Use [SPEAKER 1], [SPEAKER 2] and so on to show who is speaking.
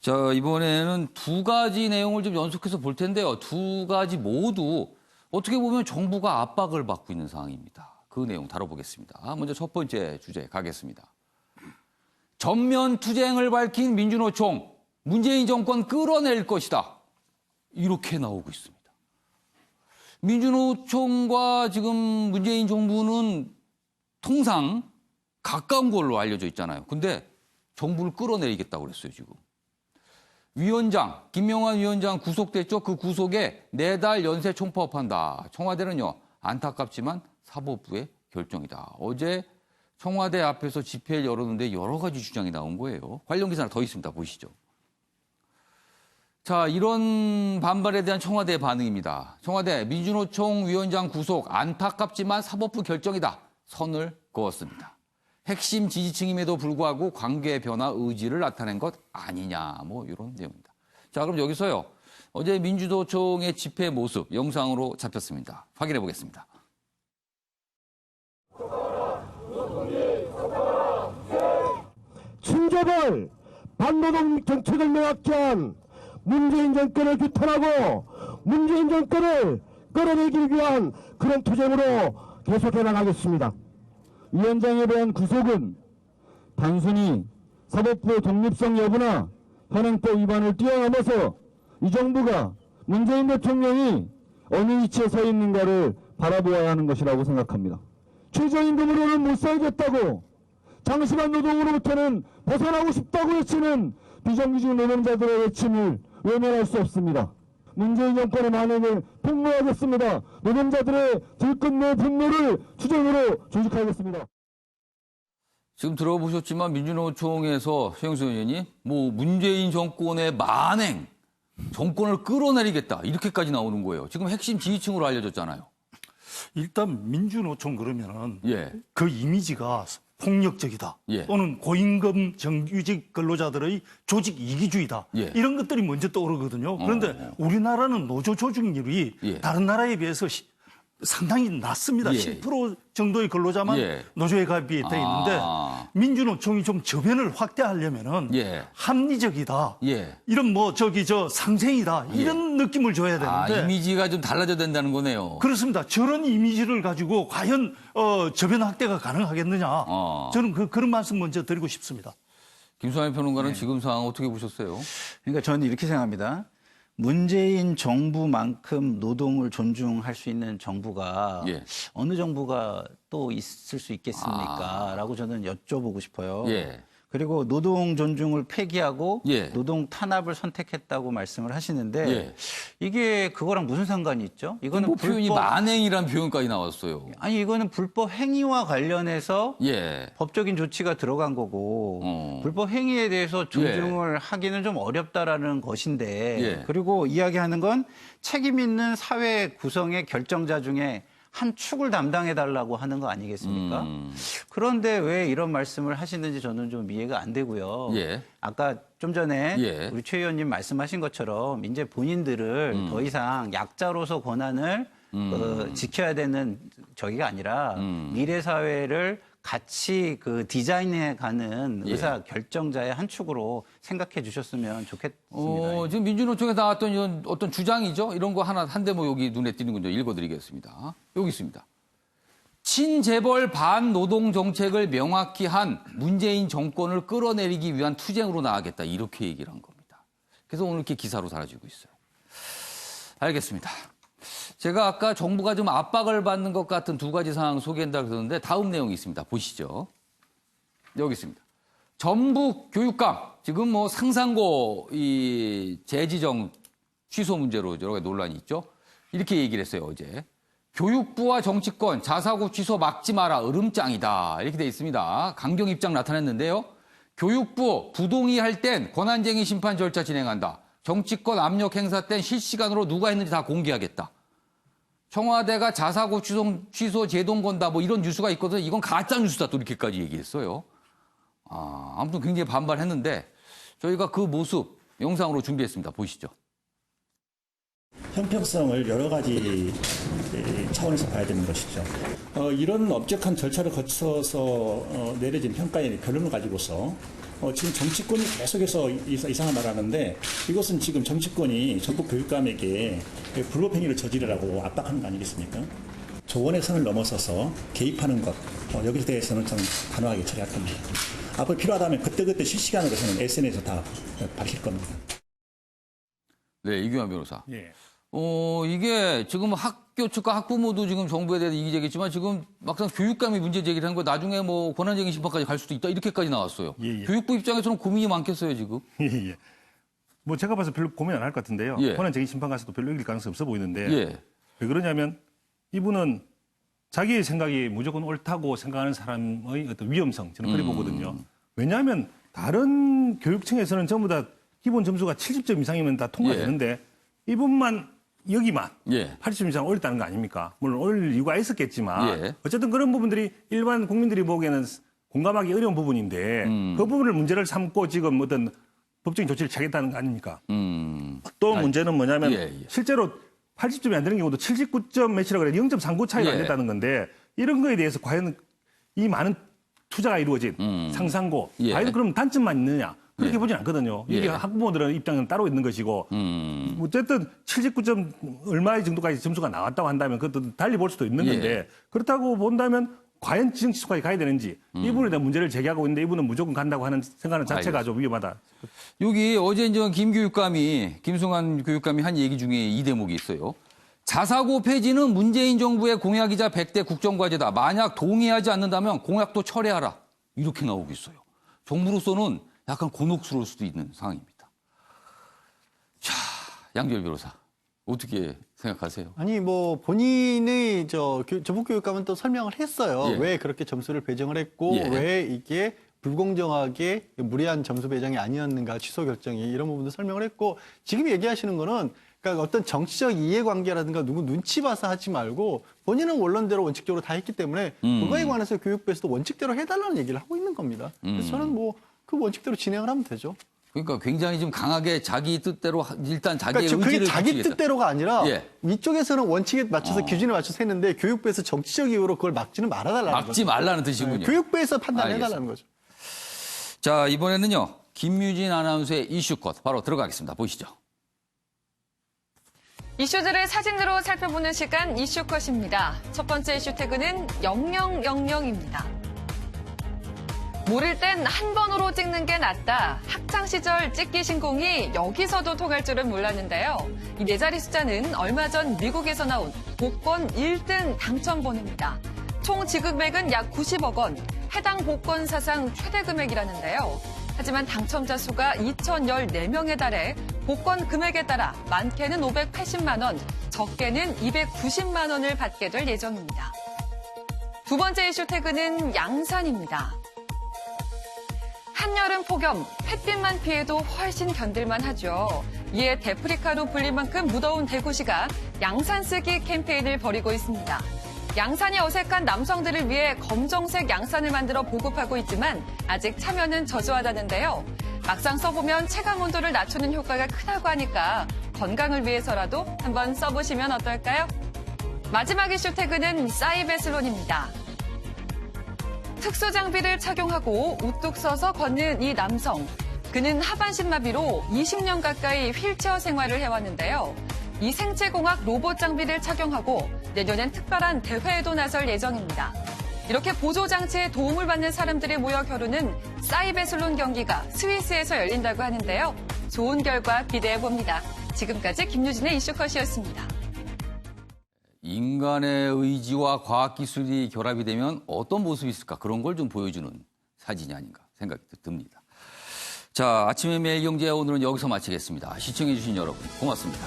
[SPEAKER 1] 자, 이번에는 두 가지 내용을 좀 연속해서 볼 텐데요. 두 가지 모두 어떻게 보면 정부가 압박을 받고 있는 상황입니다. 그 내용 다뤄보겠습니다. 먼저 첫 번째 주제 가겠습니다. 전면 투쟁을 밝힌 민주노총, 문재인 정권 끌어낼 것이다. 이렇게 나오고 있습니다. 민주노총과 지금 문재인 정부는 통상 가까운 걸로 알려져 있잖아요. 근데 정부를 끌어내리겠다고 그랬어요, 지금. 위원장, 김명환 위원장 구속됐죠. 그 구속에 4달 연쇄 총파업한다. 청와대는요, 안타깝지만 사법부의 결정이다. 어제 청와대 앞에서 집회를 열었는데 여러 가지 주장이 나온 거예요. 관련 기사 하나 더 있습니다. 보시죠. 자, 이런 반발에 대한 청와대의 반응입니다. 청와대 민주노총 위원장 구속 안타깝지만 사법부 결정이다. 선을 그었습니다. 핵심 지지층임에도 불구하고 관계 변화 의지를 나타낸 것 아니냐, 뭐 이런 내용입니다. 자, 그럼 여기서요. 어제 민주노총의 집회 모습 영상으로 잡혔습니다. 확인해 보겠습니다.
[SPEAKER 2] 친재벌 반노동 정책을 명확히 한 문재인 정권을 규탄하고 문재인 정권을 끌어내기 위한 그런 투쟁으로 계속해 나가겠습니다.
[SPEAKER 3] 위원장에 대한 구속은 단순히 사법부의 독립성 여부나 현행법 위반을 뛰어넘어서 이 정부가 문재인 대통령이 어느 위치에 서 있는가를 바라보아야 하는 것이라고 생각합니다. 최저임금으로는 못 살겠다고 장시간 노동으로부터는 벗어나고 싶다고 외치는 비정규직 노동자들의 외침을 외면할 수 없습니다. 문재인 정권의 만행을 폭로하겠습니다. 노동자들의 들끝내 분노를 투쟁으로 조직하겠습니다.
[SPEAKER 1] 지금 들어보셨지만 민주노총에서 최영수 의원이 뭐 문재인 정권의 만행, 정권을 끌어내리겠다 이렇게까지 나오는 거예요. 지금 핵심 지지층으로 알려졌잖아요.
[SPEAKER 4] 일단 민주노총 그러면은
[SPEAKER 1] 예.
[SPEAKER 4] 그 이미지가 폭력적이다.
[SPEAKER 1] 예.
[SPEAKER 4] 또는 고임금 정규직 근로자들의 조직 이기주의다.
[SPEAKER 1] 예.
[SPEAKER 4] 이런 것들이 먼저 떠오르거든요. 그런데 우리나라는 노조 조직률이
[SPEAKER 1] 예.
[SPEAKER 4] 다른 나라에 비해서 상당히 낮습니다.
[SPEAKER 1] 예.
[SPEAKER 4] 10% 정도의 근로자만
[SPEAKER 1] 예.
[SPEAKER 4] 노조에 가입돼 있는데 민주노총이 좀 저변을 확대하려면은
[SPEAKER 1] 예.
[SPEAKER 4] 합리적이다.
[SPEAKER 1] 예.
[SPEAKER 4] 이런 상생이다. 이런 느낌을 줘야 되는데
[SPEAKER 1] 이미지가 좀 달라져야 된다는 거네요.
[SPEAKER 4] 그렇습니다. 저런 이미지를 가지고 과연 저변 확대가 가능하겠느냐. 저는 그런 말씀 먼저 드리고 싶습니다.
[SPEAKER 1] 김수환 평론가는 지금 상황 어떻게 보셨어요?
[SPEAKER 5] 그러니까 저는 이렇게 생각합니다. 문재인 정부만큼 노동을 존중할 수 있는 정부가
[SPEAKER 1] 예.
[SPEAKER 5] 어느 정부가 또 있을 수 있겠습니까? 라고 저는 여쭤보고 싶어요.
[SPEAKER 1] 예.
[SPEAKER 5] 그리고 노동 존중을 폐기하고
[SPEAKER 1] 예.
[SPEAKER 5] 노동 탄압을 선택했다고 말씀을 하시는데
[SPEAKER 1] 예.
[SPEAKER 5] 이게 그거랑 무슨 상관이 있죠? 이거는
[SPEAKER 1] 뭐 표현이 만행이라는 표현까지 나왔어요.
[SPEAKER 5] 아니 이거는 불법 행위와 관련해서
[SPEAKER 1] 예.
[SPEAKER 5] 법적인 조치가 들어간 거고 불법 행위에 대해서 존중을 하기는 좀 어렵다라는 것인데
[SPEAKER 1] 예.
[SPEAKER 5] 그리고 이야기하는 건 책임 있는 사회 구성의 결정자 중에 한 축을 담당해달라고 하는 거 아니겠습니까? 그런데 왜 이런 말씀을 하시는지 저는 좀 이해가 안 되고요.
[SPEAKER 1] 예.
[SPEAKER 5] 아까 좀 전에
[SPEAKER 1] 예.
[SPEAKER 5] 우리 최 의원님 말씀하신 것처럼 이제 본인들을 더 이상 약자로서 권한을 지켜야 되는 저기가 아니라 미래 사회를 같이 디자인해가는 의사 결정자의 한 축으로 생각해 주셨으면 좋겠습니다.
[SPEAKER 1] 지금 민주노총에 나왔던 이런 어떤 주장이죠. 이런 거 한 대목 여기 눈에 띄는군요. 읽어드리겠습니다. 여기 있습니다. 친재벌 반노동 정책을 명확히 한 문재인 정권을 끌어내리기 위한 투쟁으로 나가겠다. 이렇게 얘기를 한 겁니다. 그래서 오늘 이렇게 기사로 사라지고 있어요. 알겠습니다. 제가 아까 정부가 좀 압박을 받는 것 같은 두 가지 상황 소개한다 그러는데 다음 내용이 있습니다. 보시죠. 여기 있습니다. 전북 교육감 지금 뭐 상상고 이 재지정 취소 문제로 여러 가지 논란이 있죠. 이렇게 얘기를 했어요 어제. 교육부와 정치권 자사고 취소 막지 마라 으름장이다 이렇게 돼 있습니다. 강경 입장 나타냈는데요. 교육부 부동의할 땐 권한쟁의 심판 절차 진행한다. 정치권 압력 행사 땐 실시간으로 누가 했는지 다 공개하겠다. 청와대가 자사고 취소 제동 건다 뭐 이런 뉴스가 있거든요. 이건 가짜 뉴스다 또 이렇게까지 얘기했어요. 아무튼 굉장히 반발했는데 저희가 그 모습 영상으로 준비했습니다. 보시죠.
[SPEAKER 6] 형평성을 여러 가지 차원에서 봐야 되는 것이죠. 이런 엄격한 절차를 거쳐서 내려진 평가의 결론을 가지고서 지금 정치권이 계속해서 이상한 말을 하는데 이것은 지금 정치권이 전국 교육감에게 불법 행위를 저지르라고 압박하는 거 아니겠습니까? 조언의 선을 넘어서서 개입하는 것, 여기에 대해서는 좀 단호하게 처리할 겁니다. 앞으로 필요하다면 그때그때 실시간으로 저는 SNS에서 다 밝힐 겁니다.
[SPEAKER 1] 네, 이규환 변호사.
[SPEAKER 4] 예.
[SPEAKER 1] 이게 지금 학교 측과 학부모도 지금 정부에 대해서 이기적이지만 지금 막상 교육감이 문제 제기를 한 거 나중에 뭐 권한쟁의 심판까지 갈 수도 있다 이렇게까지 나왔어요.
[SPEAKER 4] 예, 예.
[SPEAKER 1] 교육부 입장에서는 고민이 많겠어요 지금.
[SPEAKER 4] 예. 뭐 제가 봐서 별로 고민 안 할 것 같은데요.
[SPEAKER 1] 예.
[SPEAKER 4] 권한쟁의 심판 가서도 별로 이길 가능성이 없어 보이는데
[SPEAKER 1] 예.
[SPEAKER 4] 왜 그러냐면 이분은 자기의 생각이 무조건 옳다고 생각하는 사람의 어떤 위험성 저는 그리 보거든요. 왜냐하면 다른 교육청에서는 전부 다 기본 점수가 70점 이상이면 다 통과되는데 이분만 여기만
[SPEAKER 1] 예.
[SPEAKER 4] 80점 이상 올렸다는 거 아닙니까? 물론 올릴 이유가 있었겠지만
[SPEAKER 1] 예.
[SPEAKER 4] 어쨌든 그런 부분들이 일반 국민들이 보기에는 공감하기 어려운 부분인데 그 부분을 문제를 삼고 지금 어떤 법적인 조치를 취하겠다는 거 아닙니까? 또 문제는 뭐냐면
[SPEAKER 1] 예, 예.
[SPEAKER 4] 실제로 80점이 안 되는 경우도 79점 몇이라고 그래 0.39 차이가 안
[SPEAKER 1] 예.
[SPEAKER 4] 됐다는 건데 이런 거에 대해서 과연 이 많은 투자가 이루어진 상상고
[SPEAKER 1] 예.
[SPEAKER 4] 과연 그럼 단점만 있느냐? 그렇게
[SPEAKER 1] 예.
[SPEAKER 4] 보진 않거든요. 이게
[SPEAKER 1] 예.
[SPEAKER 4] 학부모들은 입장은 따로 있는 것이고 어쨌든 79점 얼마의 정도까지 점수가 나왔다고 한다면 그것도 달리 볼 수도 있는 건데
[SPEAKER 1] 예.
[SPEAKER 4] 그렇다고 본다면 과연 지정치수까지 가야 되는지 이 부분에 대한 문제를 제기하고 있는데 이분은 무조건 간다고 하는 생각하는 자체가 좀 위험하다.
[SPEAKER 1] 여기 어제 이제 김승환 교육감이 한 얘기 중에 이 대목이 있어요. 자사고 폐지는 문재인 정부의 공약이자 100대 국정과제다. 만약 동의하지 않는다면 공약도 철회하라. 이렇게 나오고 있어요. 정부로서는 약간 곤혹스러울 수도 있는 상황입니다. 자, 양지열 변호사 어떻게 생각하세요?
[SPEAKER 7] 아니 뭐 본인의 전북교육감은 또 설명을 했어요.
[SPEAKER 1] 예.
[SPEAKER 7] 왜 그렇게 점수를 배정을 했고
[SPEAKER 1] 예.
[SPEAKER 7] 왜 이게 불공정하게 무리한 점수 배정이 아니었는가 취소 결정이 이런 부분도 설명을 했고 지금 얘기하시는 거는 그러니까 어떤 정치적 이해관계라든가 누구 눈치 봐서 하지 말고 본인은 원론대로 원칙적으로 다 했기 때문에 그거에 관해서 교육부에서도 원칙대로 해달라는 얘기를 하고 있는 겁니다. 그래서 저는 뭐 그 원칙대로 진행을 하면 되죠.
[SPEAKER 1] 그러니까 굉장히 좀 강하게 자기 뜻대로 일단 자기의
[SPEAKER 7] 그러니까
[SPEAKER 1] 의지를
[SPEAKER 7] 그게 자기
[SPEAKER 1] 굳히겠다.
[SPEAKER 7] 뜻대로가 아니라
[SPEAKER 1] 예.
[SPEAKER 7] 위쪽에서는 원칙에 맞춰서 기준에 맞춰서 했는데 교육부에서 정치적 이유로 그걸 막지는 말아달라는 거죠.
[SPEAKER 1] 막지 말라는 뜻이군요.
[SPEAKER 7] 교육부에서 판단해달라는 거죠.
[SPEAKER 1] 자, 이번에는요. 김유진 아나운서의 이슈컷 바로 들어가겠습니다. 보시죠.
[SPEAKER 8] 이슈들을 사진으로 살펴보는 시간 이슈컷입니다. 첫 번째 이슈 태그는 0000입니다. 모를 땐 한 번으로 찍는 게 낫다. 학창시절 찍기 신공이 여기서도 통할 줄은 몰랐는데요. 이 네 자리 숫자는 얼마 전 미국에서 나온 복권 1등 당첨번호입니다. 총 지급액은 약 90억 원, 해당 복권 사상 최대 금액이라는데요. 하지만 당첨자 수가 2,014명에 달해 복권 금액에 따라 많게는 580만 원, 적게는 290만 원을 받게 될 예정입니다. 두 번째 이슈 태그는 양산입니다. 한여름 폭염, 햇빛만 피해도 훨씬 견딜만 하죠. 이에 데프리카로 불릴 만큼 무더운 대구시가 양산 쓰기 캠페인을 벌이고 있습니다. 양산이 어색한 남성들을 위해 검정색 양산을 만들어 보급하고 있지만 아직 참여는 저조하다는데요. 막상 써보면 체감 온도를 낮추는 효과가 크다고 하니까 건강을 위해서라도 한번 써보시면 어떨까요? 마지막 이슈 태그는 사이베슬론입니다. 특수 장비를 착용하고 우뚝 서서 걷는 이 남성. 그는 하반신 마비로 20년 가까이 휠체어 생활을 해왔는데요. 이 생체공학 로봇 장비를 착용하고 내년엔 특별한 대회에도 나설 예정입니다. 이렇게 보조장치에 도움을 받는 사람들이 모여 겨루는 사이베슬론 경기가 스위스에서 열린다고 하는데요. 좋은 결과 기대해봅니다. 지금까지 김유진의 이슈컷이었습니다.
[SPEAKER 1] 인간의 의지와 과학기술이 결합이 되면 어떤 모습이 있을까 그런 걸 좀 보여주는 사진이 아닌가 생각이 듭니다. 자, 아침의 매일경제 오늘은 여기서 마치겠습니다. 시청해주신 여러분 고맙습니다.